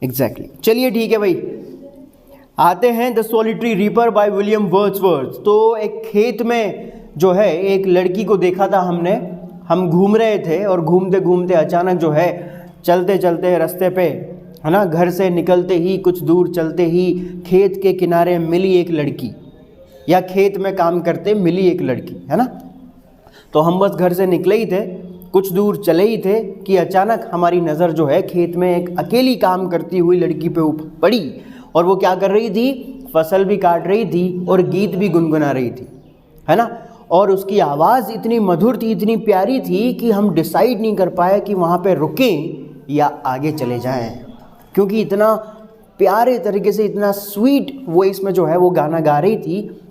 Exactly. चलिए ठीक है भाई, आते हैं the solitary reaper by William Wordsworth. तो एक खेत में जो है एक लड़की को देखा था हमने, हम घूम रहे थे और घूमते घूमते अचानक जो है चलते चलते रास्ते पे, है ना, घर से निकलते ही कुछ दूर चलते ही खेत के किनारे मिली एक लड़की, या खेत में काम करते मिली एक लड़की, है ना। तो हम बस घर से निकले ही थे, कुछ दूर चले ही थे कि अचानक हमारी नज़र जो है खेत में एक अकेली काम करती हुई लड़की पे पड़ी। और वो क्या कर रही थी, फसल भी काट रही थी और गीत भी गुनगुना रही थी, है ना। और उसकी आवाज़ इतनी मधुर थी, इतनी प्यारी थी कि हम डिसाइड नहीं कर पाए कि वहाँ पे रुकें या आगे चले जाएं, क्योंकि इतना प्यारे तरीके से, इतना स्वीट वॉइस में जो है वो गाना गा रही थी।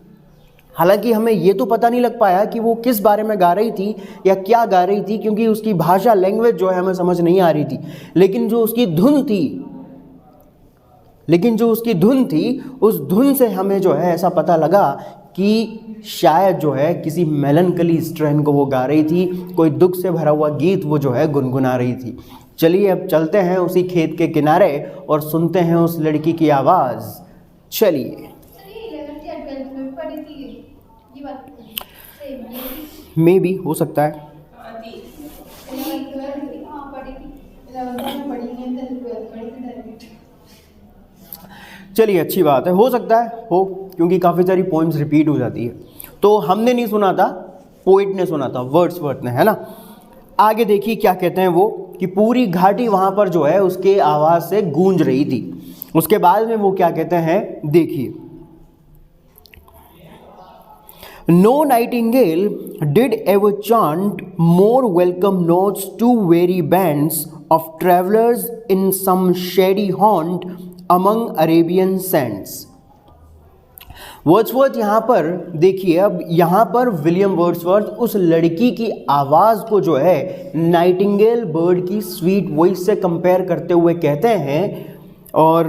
हालांकि हमें ये तो पता नहीं लग पाया कि वो किस बारे में गा रही थी या क्या गा रही थी, क्योंकि उसकी भाषा, लैंग्वेज जो है हमें समझ नहीं आ रही थी। लेकिन जो उसकी धुन थी उस धुन से हमें जो है ऐसा पता लगा कि शायद जो है किसी मेलनकली स्ट्रेन को वो गा रही थी, कोई दुख से भरा हुआ गीत वो जो है गुनगुना रही थी। चलिए अब चलते हैं उसी खेत के किनारे और सुनते हैं उस लड़की की आवाज़। चलिए। मे बी हो सकता है। चलिए अच्छी बात है, हो सकता है हो, क्योंकि काफ़ी सारी पोइम्स रिपीट हो जाती है। तो हमने नहीं सुना था, पोइट ने सुना था, वर्ड्सवर्थ ने, है ना। आगे देखिए क्या कहते हैं वो, कि पूरी घाटी वहाँ पर जो है उसके आवाज़ से गूंज रही थी। उसके बाद में वो क्या कहते हैं, देखिए। No nightingale did ever chant more welcome notes to weary bands of travelers in some shady haunt among Arabian sands. Wordsworth यहाँ पर देखिए, अब यहाँ पर विलियम वर्ड्सवर्थ उस लड़की की आवाज़ को जो है नाइटिंगेल बर्ड की स्वीट वॉइस से कंपेयर करते हुए कहते हैं, और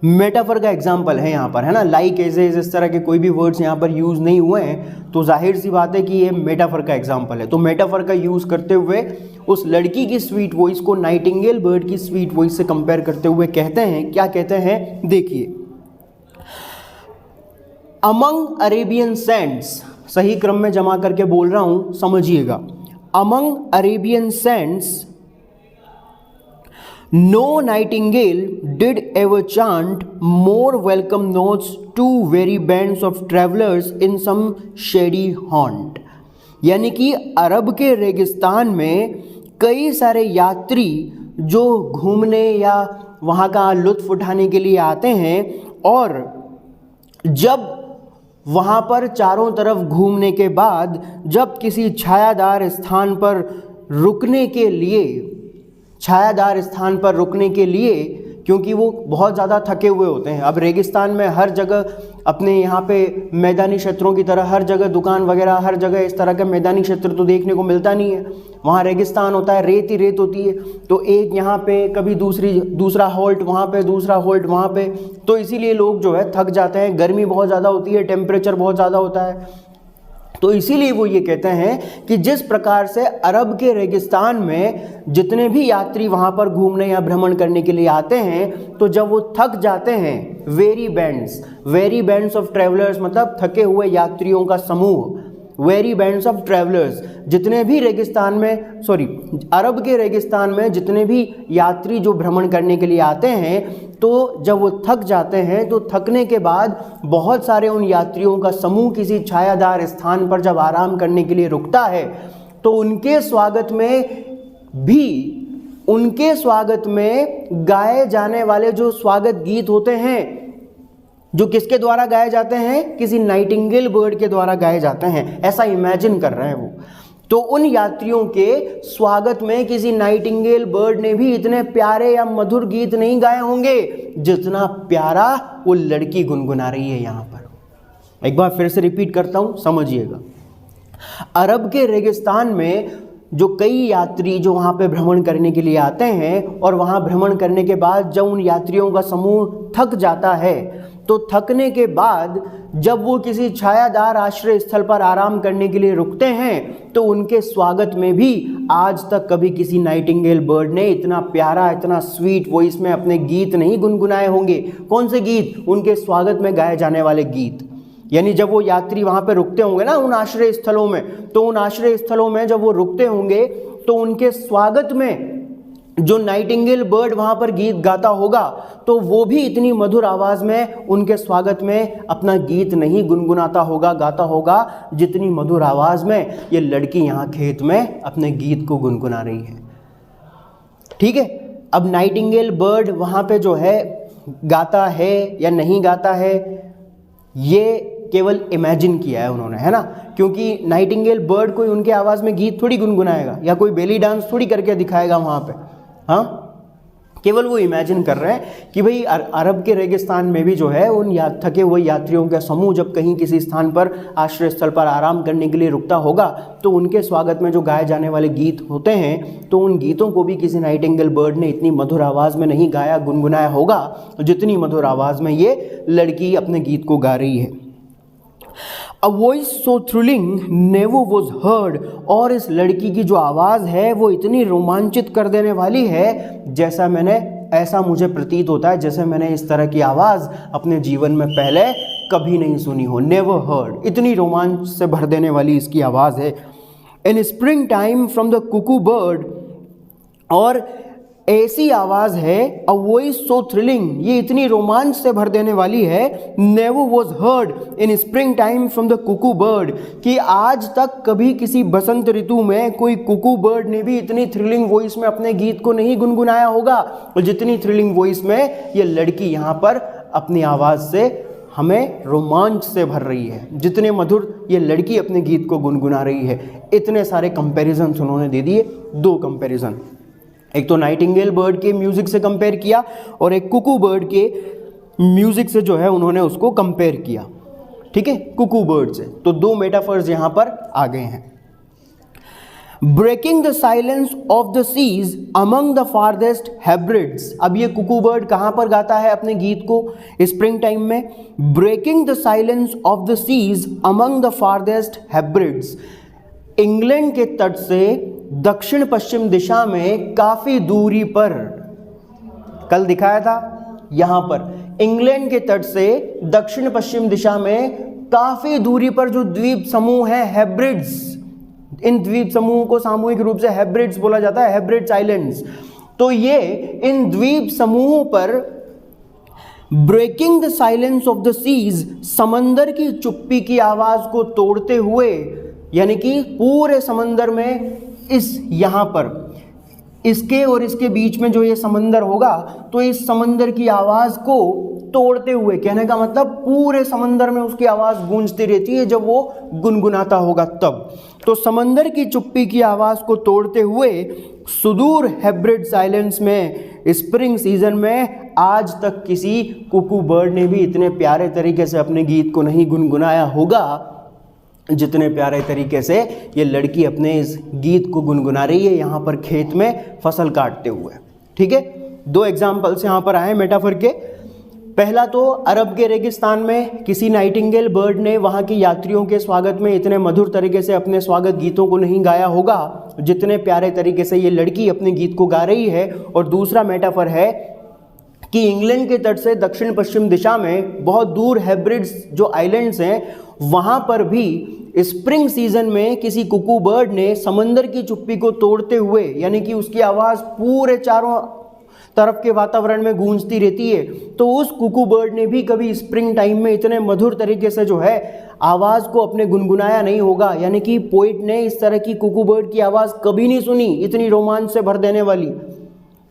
मेटाफर का एग्जाम्पल है यहाँ पर, है ना। लाइक, एजेज, इस तरह के कोई भी वर्ड्स यहाँ पर यूज़ नहीं हुए हैं, तो जाहिर सी बात है कि ये मेटाफर का एग्जाम्पल है। तो मेटाफर का यूज़ करते हुए उस लड़की की स्वीट वॉइस को नाइटिंगेल बर्ड की स्वीट वॉइस से कंपेयर करते हुए कहते हैं, क्या कहते हैं, देखिए। अमंग अरेबियन सैंड्स, सही क्रम में जमा करके बोल रहा हूँ, समझिएगा। Among Arabian Sands no nightingale did ever chant more welcome notes to weary bands of travelers in some shady haunt। यानी कि अरब के रेगिस्तान में कई सारे यात्री जो घूमने या वहाँ का लुत्फ़ उठाने के लिए आते हैं, और जब वहाँ पर चारों तरफ घूमने के बाद जब किसी छायादार स्थान पर रुकने के लिए, क्योंकि वो बहुत ज़्यादा थके हुए होते हैं। अब रेगिस्तान में हर जगह, अपने यहाँ पे मैदानी क्षेत्रों की तरह हर जगह दुकान वगैरह, हर जगह इस तरह का मैदानी क्षेत्र तो देखने को मिलता नहीं है। वहाँ रेगिस्तान होता है, रेत ही रेत होती है। तो एक यहाँ पे कभी दूसरा हॉल्ट वहाँ पे, दूसरा हॉल्ट वहाँ पे, तो इसीलिए लोग जो है थक जाते हैं। गर्मी बहुत ज़्यादा होती है, टेम्परेचर बहुत ज़्यादा होता है। तो इसीलिए वो ये कहते हैं कि जिस प्रकार से अरब के रेगिस्तान में जितने भी यात्री वहाँ पर घूमने या भ्रमण करने के लिए आते हैं, तो जब वो थक जाते हैं, वेरी बैंड्स ऑफ ट्रैवलर्स, मतलब थके हुए यात्रियों का समूह, वेरी बैंड्स ऑफ ट्रैवलर्स, जितने भी अरब के रेगिस्तान में जितने भी यात्री जो भ्रमण करने के लिए आते हैं, तो जब वो थक जाते हैं, तो थकने के बाद बहुत सारे उन यात्रियों का समूह किसी छायादार स्थान पर जब आराम करने के लिए रुकता है, तो उनके स्वागत में गाए जाने वाले जो स्वागत गीत होते हैं, जो किसके द्वारा गाए जाते हैं, किसी नाइटिंगेल बर्ड के द्वारा गाए जाते हैं, ऐसा इमेजिन कर रहे हैं वो। तो उन यात्रियों के स्वागत में किसी नाइटिंगेल बर्ड ने भी इतने प्यारे या मधुर गीत नहीं गाए होंगे जितना प्यारा वो लड़की गुनगुना रही है यहाँ पर। एक बार फिर से रिपीट करता हूँ, समझिएगा। अरब के रेगिस्तान में जो कई यात्री जो वहाँ पे भ्रमण करने के लिए आते हैं, और वहाँ भ्रमण करने के बाद जब उन यात्रियों का समूह थक जाता है, तो थकने के बाद जब वो किसी छायादार आश्रय स्थल पर आराम करने के लिए रुकते हैं तो उनके स्वागत में भी आज तक कभी किसी नाइटिंगेल बर्ड ने इतना प्यारा, इतना स्वीट वॉइस में अपने गीत नहीं गुनगुनाए होंगे। कौन से गीत? उनके स्वागत में गाए जाने वाले गीत। यानी जब वो यात्री वहाँ पे रुकते होंगे ना उन आश्रय स्थलों में, तो उन आश्रय स्थलों में जब वो रुकते होंगे तो उनके स्वागत में जो नाइटिंगेल बर्ड वहाँ पर गीत गाता होगा तो वो भी इतनी मधुर आवाज़ में उनके स्वागत में अपना गीत नहीं गुनगुनाता होगा, गाता होगा, जितनी मधुर आवाज़ में ये लड़की यहाँ खेत में अपने गीत को गुनगुना रही है। ठीक है, अब नाइटिंगेल बर्ड वहाँ पे जो है गाता है या नहीं गाता है, ये केवल इमेजिन किया है उन्होंने, है ना, क्योंकि नाइटिंगेल बर्ड कोई उनके आवाज़ में गीत थोड़ी गुनगुनाएगा या कोई बेली डांस थोड़ी करके दिखाएगा वहाँ पे। हाँ, केवल वो इमेजिन कर रहे हैं कि भाई अरब के रेगिस्तान में भी जो है उन थके हुए यात्रियों का समूह जब कहीं किसी स्थान पर आश्रय स्थल पर आराम करने के लिए रुकता होगा तो उनके स्वागत में जो गाए जाने वाले गीत होते हैं तो उन गीतों को भी किसी नाइटिंगेल बर्ड ने इतनी मधुर आवाज़ में नहीं गाया, गुनगुनाया होगा जितनी मधुर आवाज़ में ये लड़की अपने गीत को गा रही है। A voice so thrilling never was heard, और इस लड़की की जो आवाज़ है वो इतनी रोमांचित कर देने वाली है ऐसा मुझे प्रतीत होता है जैसे मैंने इस तरह की आवाज़ अपने जीवन में पहले कभी नहीं सुनी हो। नेवर हर्ड, इतनी रोमांच से भर देने वाली इसकी आवाज़ है। इन spring time from the Kuku bird, और ऐसी आवाज़ है, अ वॉइस सो थ्रिलिंग, ये इतनी रोमांच से भर देने वाली है, never was heard in spring time from the Kuku bird, कि आज तक कभी किसी बसंत ऋतु में कोई कुकू बर्ड ने भी इतनी थ्रिलिंग वॉइस में अपने गीत को नहीं गुनगुनाया होगा, और जितनी थ्रिलिंग वॉइस में ये लड़की यहाँ पर अपनी आवाज़ से हमें रोमांच से भर रही है, जितने मधुर ये लड़की अपने गीत को गुनगुना रही है। इतने सारे कंपैरिजन्स उन्होंने दे दिए, दो कंपैरिजन, एक तो नाइटिंगेल बर्ड के म्यूज़िक से कंपेयर किया और एक कुकू बर्ड के म्यूज़िक से जो है उन्होंने उसको कंपेयर किया। ठीक है, कुकू बर्ड से। तो दो मेटाफर्स यहाँ पर आ गए हैं। Breaking the silence of the seas among the farthest Hebrides, अब ये कुकू बर्ड कहाँ पर गाता है अपने गीत को स्प्रिंग टाइम में? Breaking the silence of the seas among the farthest Hebrides, England के तट से दक्षिण पश्चिम दिशा में काफ़ी दूरी पर, कल दिखाया था यहाँ पर इंग्लैंड के तट से दक्षिण पश्चिम दिशा में काफ़ी दूरी पर जो द्वीप समूह है हैब्रिड्स, इन द्वीप समूह को सामूहिक रूप से हैब्रिड्स बोला जाता है, हैब्रिड्स आइलैंड्स। तो ये इन द्वीप समूहों पर breaking the silence of the seas, समंदर की चुप्पी की आवाज़ को तोड़ते हुए, यानी कि पूरे समंदर में यहाँ पर इसके और इसके बीच में जो ये समंदर होगा तो इस समंदर की आवाज़ को तोड़ते हुए, कहने का मतलब पूरे समंदर में उसकी आवाज़ गूंजती रहती है जब वो गुनगुनाता होगा तब। तो समंदर की चुप्पी की आवाज़ को तोड़ते हुए सुदूर हैब्रिड्स आइलैंड्स में स्प्रिंग सीजन में आज तक किसी कुकू बर्ड ने भी इतने प्यारे तरीके से अपने गीत को नहीं गुनगुनाया होगा जितने प्यारे तरीके से ये लड़की अपने इस गीत को गुनगुना रही है यहाँ पर खेत में फसल काटते हुए। ठीक है, दो एग्जाम्पल्स यहाँ पर आए मेटाफर के। पहला तो अरब के रेगिस्तान में किसी नाइटिंगेल बर्ड ने वहाँ के यात्रियों के स्वागत में इतने मधुर तरीके से अपने स्वागत गीतों को नहीं गाया होगा जितने प्यारे तरीके से ये लड़की अपने गीत को गा रही है। और दूसरा मेटाफर है कि इंग्लैंड के तट से दक्षिण पश्चिम दिशा में बहुत दूर हैब्रिड्स जो आइलैंड्स हैं वहाँ पर भी स्प्रिंग सीजन में किसी कुकू बर्ड ने समंदर की चुप्पी को तोड़ते हुए, यानी कि उसकी आवाज़ पूरे चारों तरफ के वातावरण में गूंजती रहती है, तो उस कुकू बर्ड ने भी कभी स्प्रिंग टाइम में इतने मधुर तरीके से जो है आवाज़ को अपने गुनगुनाया नहीं होगा। यानी कि पोइट ने इस तरह की कुकू बर्ड की आवाज़ कभी नहीं सुनी, इतनी रोमांच से भर देने वाली।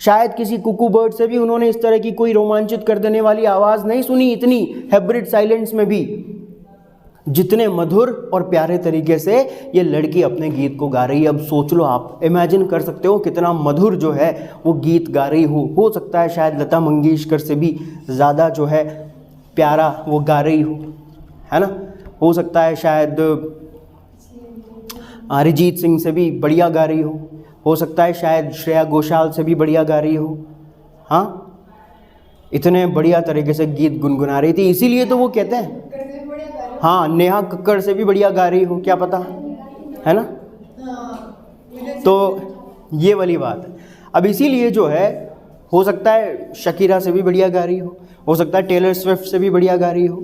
शायद किसी कुकू बर्ड से भी उन्होंने इस तरह की कोई रोमांचित कर देने वाली आवाज़ नहीं सुनी इतनी हैब्रिड्स आइलैंड्स में भी, जितने मधुर और प्यारे तरीके से ये लड़की अपने गीत को गा रही है। अब सोच लो, आप इमेजिन कर सकते हो कितना मधुर जो है वो गीत गा रही हो सकता है शायद लता मंगेशकर से भी ज़्यादा जो है प्यारा वो गा रही हो, है ना। हो सकता है शायद अरिजीत सिंह से भी बढ़िया गा रही हो सकता है शायद श्रेया घोषाल से भी बढ़िया गा रही हो। हाँ, इतने बढ़िया तरीके से गीत गुनगुना रही थी, इसीलिए तो वो कहते हैं हाँ नेहा कक्कड़ से भी बढ़िया गा रही हो, क्या पता, है ना। तो ये वाली बात है। अब इसीलिए जो है हो सकता है शकीरा से भी बढ़िया गा रही हो सकता है टेलर स्विफ्ट से भी बढ़िया गा रही हो।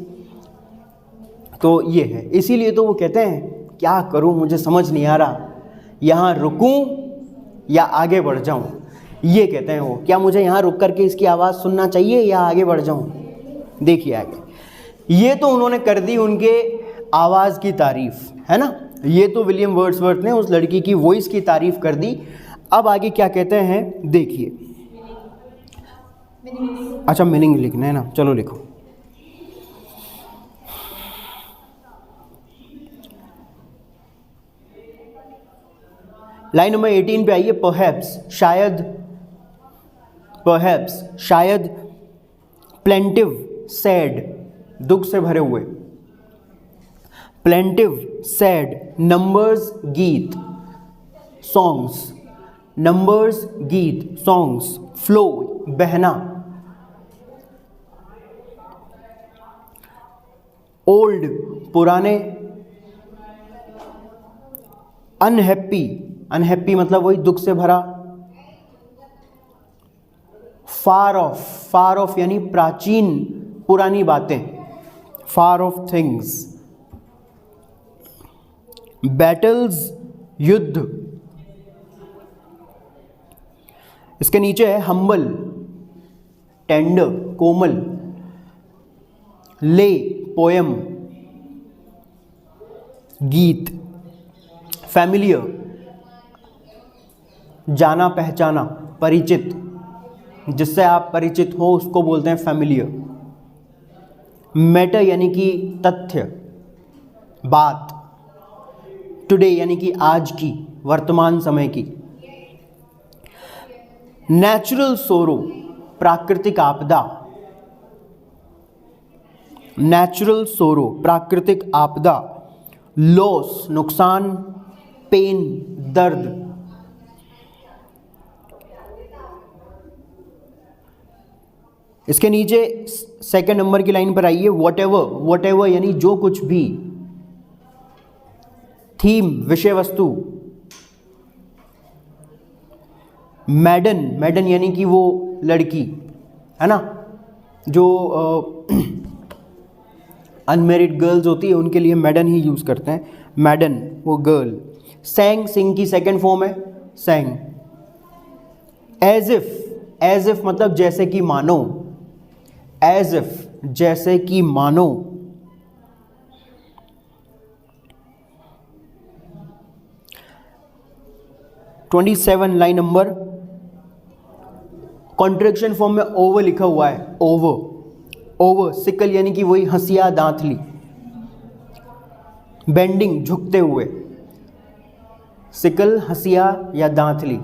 तो ये है, इसीलिए तो वो कहते हैं क्या करूं मुझे समझ नहीं आ रहा, यहाँ रुकूं या आगे बढ़ जाऊं। ये कहते हैं वो, क्या मुझे यहाँ रुक करके इसकी आवाज़ सुनना चाहिए या आगे बढ़ जाऊं। देखिए आगे, ये तो उन्होंने कर दी उनके आवाज़ की तारीफ, है ना। ये तो विलियम वर्ड्सवर्थ ने उस लड़की की वॉइस की तारीफ कर दी। अब आगे क्या कहते हैं देखिए। अच्छा मीनिंग लिखना है ना, चलो लिखो। लाइन नंबर 18 पे आइए। परहैप्स शायद, प्लेंटिव सैड दुख से भरे हुए, प्लेंटिव सैड, नंबर्स गीत सॉन्ग्स, नंबर्स गीत सॉन्ग्स, फ्लो बहना, ओल्ड पुराने, अनहैप्पी मतलब वही दुख से भरा, फार ऑफ यानी प्राचीन पुरानी बातें, फार ऑफ थिंग्स, बैटल्स युद्ध, इसके नीचे है हम्बल टेंडर कोमल, ले पोयम गीत, फैमिलियर जाना पहचाना, परिचित, जिससे आप परिचित हो उसको बोलते हैं फैमिलियर, मैटर यानी कि तथ्य बात, टुडे यानी कि आज की वर्तमान समय की, नेचुरल सोरो प्राकृतिक आपदा, नेचुरल सोरो प्राकृतिक आपदा, लॉस नुकसान, पेन दर्द, इसके नीचे सेकंड नंबर की लाइन पर आइए। वॉटेवर यानी जो कुछ भी, थीम विषय वस्तु, मैडन यानी कि वो लड़की, है ना, जो अनमेरिड गर्ल्स होती है उनके लिए मैडन ही यूज़ करते हैं, मैडन वो गर्ल। सिंग की सेकंड फॉर्म है सैंग। एज इफ मतलब जैसे कि मानो, एज इफ जैसे कि मानो, 27 लाइन नंबर, कॉन्ट्रैक्शन फॉर्म में ओवर लिखा हुआ है, ओवर, सिकल यानी कि वही हंसिया दांतली, बेंडिंग झुकते हुए, सिकल हंसिया या दांतली,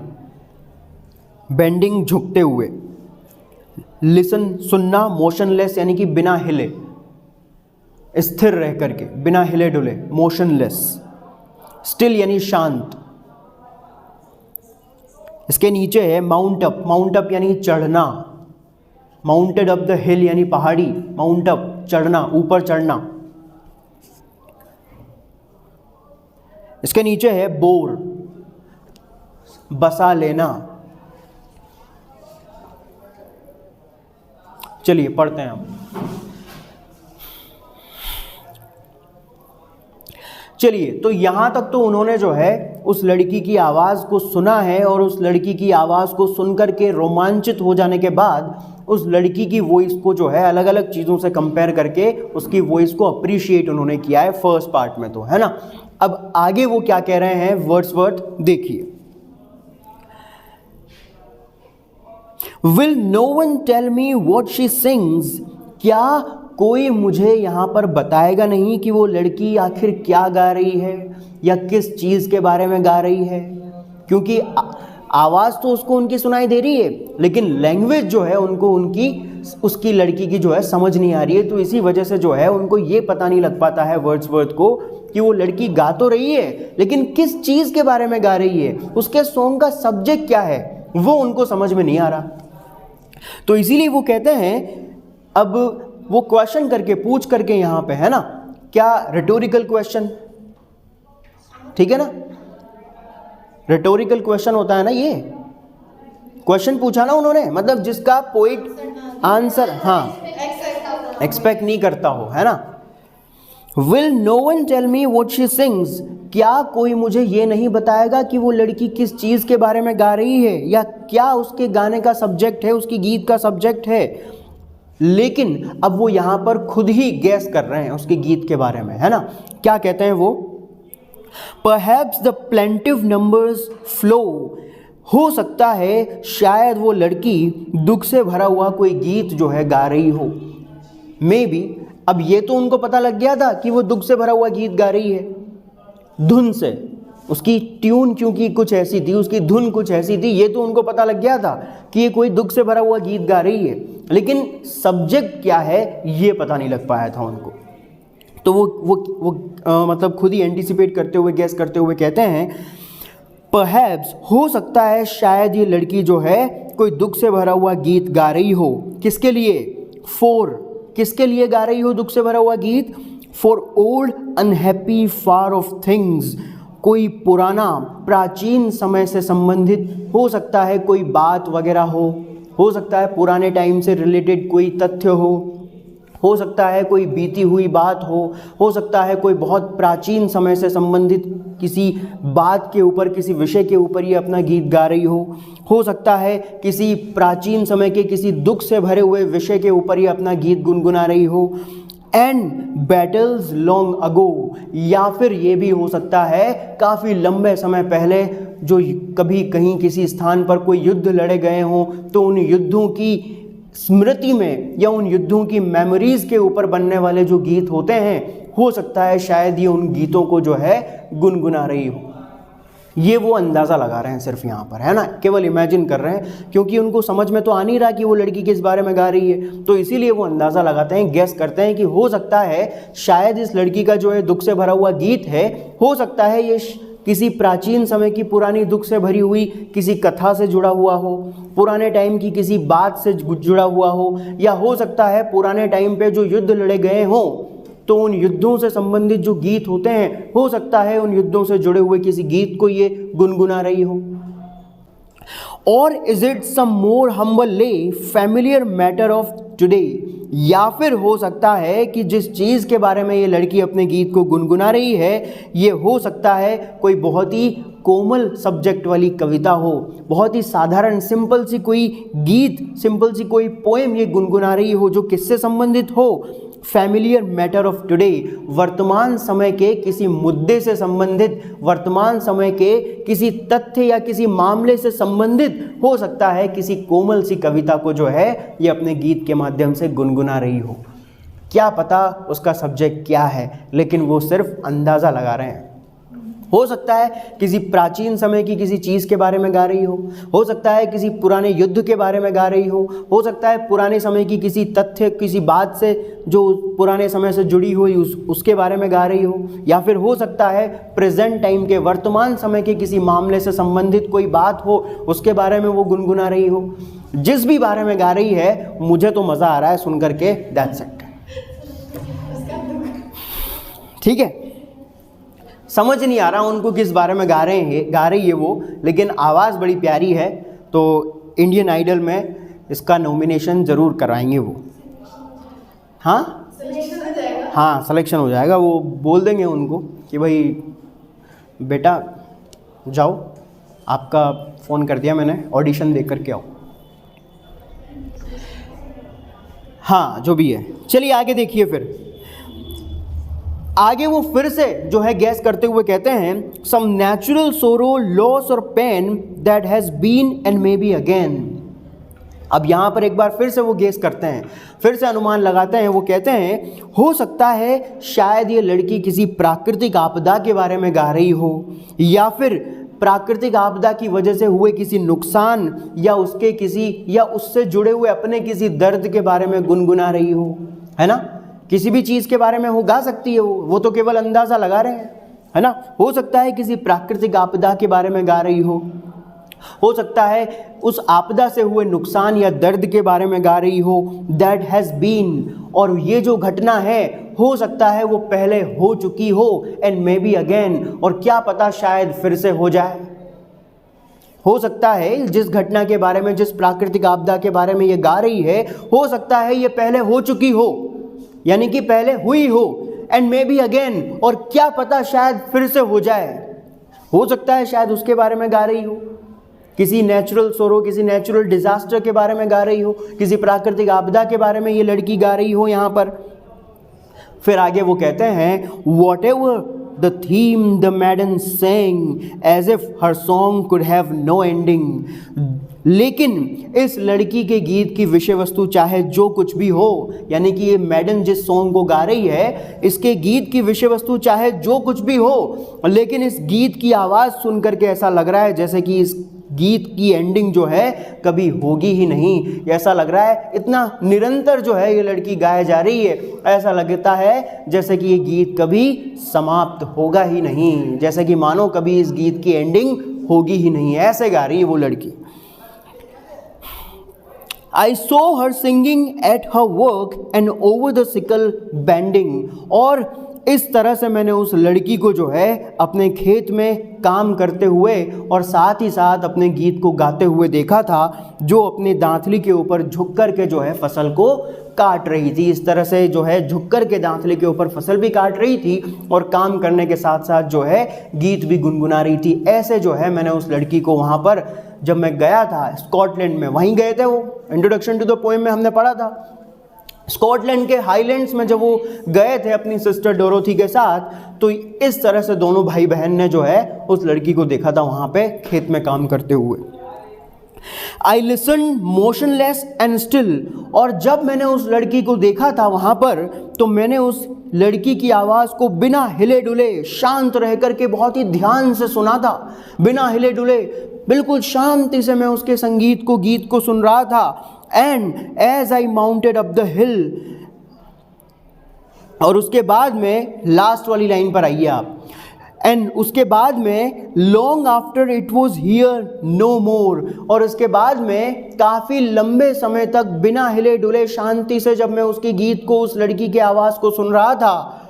बेंडिंग झुकते हुए, लिसन सुनना, मोशनलेस यानी कि बिना हिले, स्थिर रह करके बिना हिले डुले, मोशनलेस, स्टिल यानी शांत। इसके नीचे है माउंट अप यानी चढ़ना, माउंटेड अप द हिल यानी पहाड़ी, माउंट अप चढ़ना, ऊपर चढ़ना। इसके नीचे है बोर, बसा लेना। चलिए पढ़ते हैं हम। चलिए, तो यहां तक तो उन्होंने जो है उस लड़की की आवाज़ को सुना है और उस लड़की की आवाज़ को सुनकर के रोमांचित हो जाने के बाद उस लड़की की वॉइस को जो है अलग अलग चीज़ों से कंपेयर करके उसकी वॉइस को अप्रिशिएट उन्होंने किया है फर्स्ट पार्ट में, तो है ना। अब आगे वो क्या कह रहे हैं वर्ड्सवर्थ, देखिए। Will no one tell me what she sings? क्या कोई मुझे यहाँ पर बताएगा नहीं कि वो लड़की आखिर क्या गा रही है या किस चीज़ के बारे में गा रही है, क्योंकि आवाज़ तो उसको उनकी सुनाई दे रही है लेकिन लैंग्वेज जो है उनको उसकी लड़की की जो है समझ नहीं आ रही है। तो इसी वजह से जो है उनको ये पता नहीं लग पाता है वर्ड्सवर्थ को कि वो लड़की गा तो रही है लेकिन किस चीज़ के बारे में गा रही है, उसके सॉन्ग का सब्जेक्ट क्या है, वो उनको समझ में नहीं आ रहा। तो इसीलिए वो कहते हैं, अब वो क्वेश्चन करके पूछ करके यहाँ पे, है ना, क्या रिटोरिकल क्वेश्चन, ठीक है ना, रिटोरिकल क्वेश्चन होता है ना, ये क्वेश्चन पूछा ना उन्होंने, मतलब जिसका पोइट आंसर हाँ एक्सपेक्ट नहीं करता हो, है ना। Will no one tell me what she sings, क्या कोई मुझे ये नहीं बताएगा कि वो लड़की किस चीज़ के बारे में गा रही है, या क्या उसके गाने का सब्जेक्ट है, उसकी गीत का सब्जेक्ट है। लेकिन अब वो यहाँ पर खुद ही गैस कर रहे हैं उसके गीत के बारे में, है ना। क्या कहते हैं वो, perhaps the plaintiff numbers flow, हो सकता है शायद वो लड़की दुख से भरा हुआ कोई गीत जो है गा रही हो, मे बी। अब ये तो उनको पता लग गया था कि वो दुख से भरा हुआ गीत गा रही है, धुन से, उसकी ट्यून क्योंकि कुछ ऐसी थी, उसकी धुन कुछ ऐसी थी, ये तो उनको पता लग गया था कि ये कोई दुख से भरा हुआ गीत गा रही है, लेकिन सब्जेक्ट क्या है ये पता नहीं लग पाया था उनको। तो वो मतलब खुद ही एंटिसिपेट करते हुए, गैस करते हुए कहते हैं, परहैप्स, हो सकता है शायद ये लड़की जो है कोई दुख से भरा हुआ गीत गा रही हो। किसके लिए, फॉर, किसके लिए गा रही हो दुख से भरा हुआ गीत, for old unhappy far of things, कोई पुराना प्राचीन समय से संबंधित हो सकता है, कोई बात वगैरह हो सकता है पुराने टाइम से रिलेटेड कोई तथ्य हो सकता है कोई बीती हुई बात हो सकता है कोई बहुत प्राचीन समय से संबंधित किसी बात के ऊपर, किसी विषय के ऊपर ये अपना गीत गा रही हो सकता है किसी प्राचीन समय के किसी दुख से भरे हुए विषय के ऊपर ये अपना गीत गुनगुना रही हो। एंड बैटल्स लॉन्ग अगो, या फिर ये भी हो सकता है काफ़ी लंबे समय पहले जो कभी कहीं किसी स्थान पर कोई युद्ध लड़े गए हों, तो उन युद्धों की स्मृति में या उन युद्धों की मेमोरीज के ऊपर बनने वाले जो गीत होते हैं, हो सकता है शायद ये उन गीतों को जो है गुनगुना रही हो। ये वो अंदाज़ा लगा रहे हैं सिर्फ यहाँ पर, है ना, केवल इमेजिन कर रहे हैं, क्योंकि उनको समझ में तो आ नहीं रहा कि वो लड़की किस बारे में गा रही है, तो इसीलिए वो अंदाज़ा लगाते हैं, गेस करते हैं कि हो सकता है शायद इस लड़की का जो है दुख से भरा हुआ गीत है, हो सकता है ये किसी प्राचीन समय की पुरानी दुख से भरी हुई किसी कथा से जुड़ा हुआ हो, पुराने टाइम की किसी बात से जुड़ा हुआ हो, या हो सकता है पुराने टाइम पे जो युद्ध लड़े गए हों, तो उन युद्धों से संबंधित जो गीत होते हैं, हो सकता है उन युद्धों से जुड़े हुए किसी गीत को ये गुनगुना रही हो। और is it some more humble lay familiar matter of today, या फिर हो सकता है कि जिस चीज़ के बारे में ये लड़की अपने गीत को गुनगुना रही है, ये हो सकता है कोई बहुत ही कोमल सब्जेक्ट वाली कविता हो, बहुत ही साधारण सिंपल सी कोई गीत, सिंपल सी कोई पोएम ये गुनगुना रही हो जो किससे संबंधित हो, फैमिलियर मैटर ऑफ टुडे, वर्तमान समय के किसी मुद्दे से संबंधित, वर्तमान समय के किसी तथ्य या किसी मामले से संबंधित हो सकता है किसी कोमल सी कविता को जो है ये अपने गीत के माध्यम से गुनगुना रही हो। क्या पता उसका सब्जेक्ट क्या है, लेकिन वो सिर्फ अंदाज़ा लगा रहे हैं। हो सकता है किसी प्राचीन समय की किसी चीज़ के बारे में गा रही हो सकता है किसी पुराने युद्ध के बारे में गा रही हो सकता है पुराने समय की किसी तथ्य, किसी बात से जो पुराने समय से जुड़ी हुई उसके बारे में गा रही हो, या फिर हो सकता है प्रेजेंट टाइम के, वर्तमान समय के किसी मामले से संबंधित कोई बात हो, उसके बारे में वो गुनगुना रही हो। जिस भी बारे में गा रही है, मुझे तो मज़ा आ रहा है सुन करके, दैट्स इट। ठीक है, समझ नहीं आ रहा उनको किस बारे में गा रही है वो, लेकिन आवाज़ बड़ी प्यारी है, तो इंडियन आइडल में इसका नॉमिनेशन ज़रूर कराएंगे वो। हाँ सिलेक्शन हो जाएगा। वो बोल देंगे उनको कि भाई बेटा जाओ, आपका फ़ोन कर दिया मैंने, ऑडिशन दे करके आओ। हाँ जो भी है, चलिए आगे देखिए। फिर आगे वो फिर से जो है गैस करते हुए कहते हैं, सम नेचुरल सोरो, लॉस और pain that has been and may be again. अब यहाँ पर एक बार फिर से वो गैस करते हैं, फिर से अनुमान लगाते हैं। वो कहते हैं हो सकता है शायद ये लड़की किसी प्राकृतिक आपदा के बारे में गा रही हो, या फिर प्राकृतिक आपदा की वजह से हुए किसी नुकसान या उसके किसी या उससे जुड़े हुए अपने किसी दर्द के बारे में गुनगुना रही हो, है ना। किसी भी चीज़ के बारे में वो गा सकती है, वो तो केवल अंदाज़ा लगा रहे हैं, है ना। हो सकता है किसी प्राकृतिक आपदा के बारे में गा रही हो सकता है उस आपदा से हुए नुकसान या दर्द के बारे में गा रही हो, दैट हैज़ बीन, और ये जो घटना है हो सकता है वो पहले हो चुकी हो, एंड मे बी अगेन, और क्या पता शायद फिर से हो जाए। हो सकता है जिस घटना के बारे में, जिस प्राकृतिक आपदा के बारे में ये गा रही है, हो सकता है ये पहले हो चुकी हो, यानी कि पहले हुई हो, एंड मे बी अगेन, और क्या पता शायद फिर से हो जाए। हो सकता है शायद उसके बारे में गा रही हो, किसी नेचुरल सोरो, किसी नेचुरल डिजास्टर के बारे में गा रही हो, किसी प्राकृतिक आपदा के बारे में ये लड़की गा रही हो यहाँ पर। फिर आगे वो कहते हैं, what ever the theme the मैडन sang as if her song could have no ending, लेकिन इस लड़की के गीत की विषय वस्तु चाहे जो कुछ भी हो, यानी कि ये मैडन जिस सॉन्ग को गा रही है, इसके गीत की विषय वस्तु चाहे जो कुछ भी हो, लेकिन इस गीत की आवाज़ सुन करके ऐसा लग रहा है जैसे कि इस गीत की एंडिंग जो है कभी होगी ही नहीं। ऐसा लग रहा है, इतना निरंतर जो है ये लड़की गाए जा रही है, ऐसा लगता है जैसे कि ये गीत कभी समाप्त होगा ही नहीं, जैसे कि मानो कभी इस गीत की एंडिंग होगी ही नहीं, ऐसे गा रही है वो लड़की। I saw her singing at her work and over the sickle bending, और इस तरह से मैंने उस लड़की को जो है अपने खेत में काम करते हुए और साथ ही साथ अपने गीत को गाते हुए देखा था, जो अपने दांतली के ऊपर झुक कर के जो है फसल को काट रही थी। इस तरह से जो है झुक कर के दांतली के ऊपर फसल भी काट रही थी और काम करने के साथ साथ जो है गीत भी गुनगुना रही थी। ऐसे जो है मैंने उस लड़की को वहाँ पर, जब मैं गया था स्कॉटलैंड में, वहीं गए थे, वो इंट्रोडक्शन टू द पोएम में हमने पढ़ा था, स्कॉटलैंड के हाईलैंड्स में जब वो गए थे अपनी सिस्टर डोरोथी के साथ, तो इस तरह से दोनों भाई बहन ने जो है उस लड़की को देखा था वहाँ पे खेत में काम करते हुए। I listened motionless and still, और जब मैंने उस लड़की को देखा था वहाँ पर, तो मैंने उस लड़की की आवाज़ को बिना हिले डुले शांत रह कर के बहुत ही ध्यान से सुना था। बिना हिले डुले बिल्कुल शांति से मैं उसके संगीत को, गीत को सुन रहा था। And as I mounted up the hill, और उसके बाद में लास्ट वाली लाइन पर आइए आप, एंड उसके बाद में long after it was here no more, और उसके बाद में काफ़ी लंबे समय तक बिना हिले डुले शांति से जब मैं उसके गीत को, उस लड़की की आवाज़ को सुन रहा था,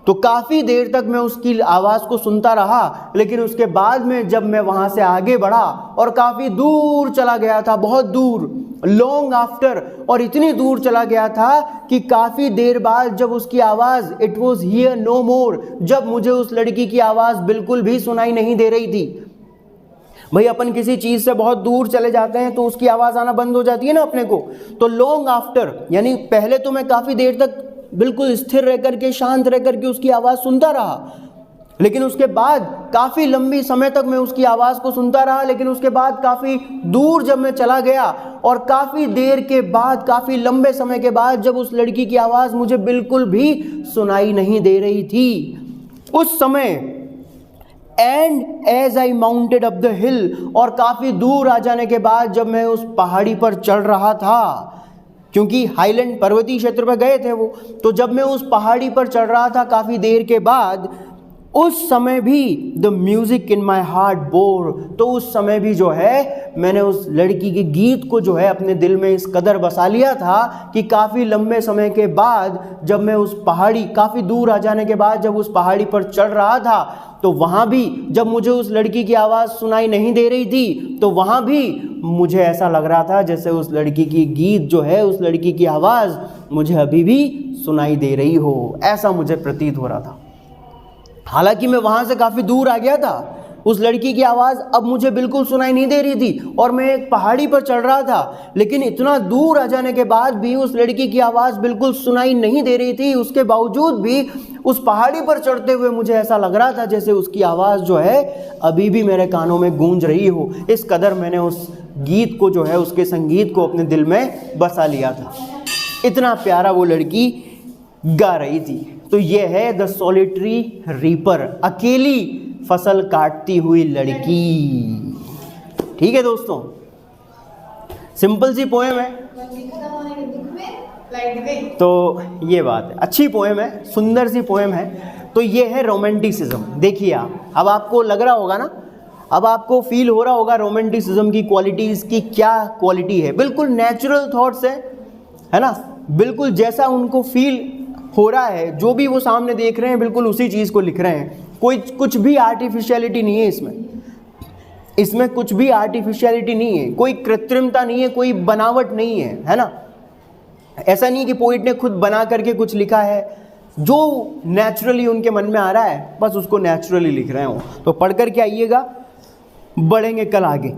तो काफ़ी देर तक मैं उसकी आवाज़ को सुनता रहा। लेकिन उसके बाद में जब मैं वहाँ से आगे बढ़ा और काफ़ी दूर चला गया था, बहुत दूर, लॉन्ग आफ्टर, और इतनी दूर चला गया था कि काफ़ी देर बाद जब उसकी आवाज़, इट वॉज हियर नो मोर, जब मुझे उस लड़की की आवाज़ बिल्कुल भी सुनाई नहीं दे रही थी। भाई अपन किसी चीज़ से बहुत दूर चले जाते हैं तो उसकी आवाज़ आना बंद हो जाती है ना अपने को। तो लॉन्ग आफ्टर यानी पहले तो मैं काफ़ी देर तक बिल्कुल स्थिर रह करके, शांत रह करके उसकी आवाज़ सुनता रहा, लेकिन उसके बाद काफ़ी लंबी समय तक मैं उसकी आवाज़ को सुनता रहा। लेकिन उसके बाद काफ़ी दूर जब मैं चला गया और काफ़ी देर के बाद, काफ़ी लंबे समय के बाद जब उस लड़की की आवाज़ मुझे बिल्कुल भी सुनाई नहीं दे रही थी, उस समय and as I mounted up the hill, और काफ़ी दूर आ जाने के बाद जब मैं उस पहाड़ी पर चढ़ रहा था, क्योंकि हाईलैंड पर्वतीय क्षेत्र पर गए थे वो, तो जब मैं उस पहाड़ी पर चढ़ रहा था काफ़ी देर के बाद, उस समय भी the music in my heart bore, तो उस समय भी जो है मैंने उस लड़की के गीत को जो है अपने दिल में इस कदर बसा लिया था कि काफ़ी लंबे समय के बाद जब मैं उस पहाड़ी, काफ़ी दूर आ जाने के बाद जब उस पहाड़ी पर चढ़ रहा था, तो वहाँ भी जब मुझे उस लड़की की आवाज़ सुनाई नहीं दे रही थी, तो वहाँ भी मुझे ऐसा लग रहा था जैसे उस लड़की की गीत जो है, उस लड़की की आवाज़ मुझे अभी भी सुनाई दे रही हो, ऐसा मुझे प्रतीत हो रहा था। हालांकि मैं वहाँ से काफ़ी दूर आ गया था, उस लड़की की आवाज़ अब मुझे बिल्कुल सुनाई नहीं दे रही थी और मैं एक पहाड़ी पर चढ़ रहा था, लेकिन इतना दूर आ जाने के बाद भी उस लड़की की आवाज़ बिल्कुल सुनाई नहीं दे रही थी। उसके बावजूद भी उस पहाड़ी पर चढ़ते हुए मुझे ऐसा लग रहा था जैसे उसकी आवाज़ जो है अभी भी मेरे कानों में गूंज रही हो। इस कदर मैंने उस गीत को जो है, उसके संगीत को अपने दिल में बसा लिया था। इतना प्यारा वो लड़की गा रही थी। तो ये है द सॉलिटरी रीपर, अकेली फसल काटती हुई लड़की। ठीक है दोस्तों, सिंपल सी पोएम है। तो ये बात है, अच्छी पोएम है, सुंदर सी पोएम है। तो ये है रोमांटिसिज्म। देखिए आप, अब आपको लग रहा होगा ना, अब आपको फील हो रहा होगा रोमांटिसिज्म की क्वालिटीज़ की क्या क्वालिटी है। बिल्कुल नेचुरल थॉट्स है ना, बिल्कुल जैसा उनको फील हो रहा है, जो भी वो सामने देख रहे हैं बिल्कुल उसी चीज़ को लिख रहे हैं। कोई कुछ भी आर्टिफिशियलिटी नहीं है इसमें कुछ भी आर्टिफिशियलिटी नहीं है, कोई कृत्रिमता नहीं है, कोई बनावट नहीं है ना। ऐसा नहीं कि पोइट ने खुद बना करके कुछ लिखा है, जो नेचुरली उनके मन में आ रहा है बस उसको नेचुरली लिख रहे हो। तो पढ़ कर के आइएगा, बढ़ेंगे कल आगे।